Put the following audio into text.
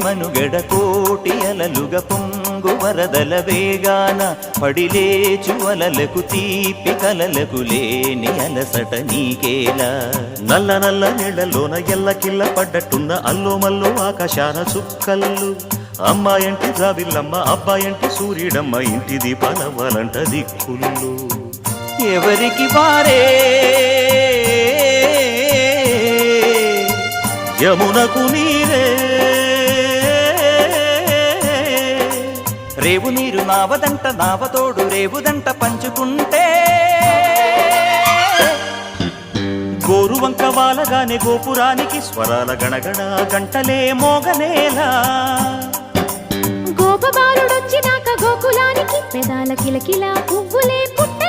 మనుగడ కోటి అలలుగ పొంగు వరదల వేగాన పడిలేచు అలలకు తీపి కలలకు లేని అలసట నీకేలా నల్ల నల్ల నీళ్లలోన ఎల్లకిల్ల పడ్డట్టున్న అల్లో మల్లో ఆకాశాన చుక్కల్లు అమ్మాయంటి జాబిల్లమ్మ అబ్బాయంటి సూర్యుడమ్మ ఇంటి దీపాలవ్వాలంట దిక్కుళ్ళు ఎవరికి వారే యమునకు నీరే రేవు నీరు నావదంట నావతోడు రేవుదంట పంచుకుంటే గోరువంక వాలగానే గోపురానికి స్వరాల గణగణ గంటలే మోగనేలా గోపబాలుడొచ్చినాక గోకులానికి పెదాల కిలకిల పువ్వులే పుట్ట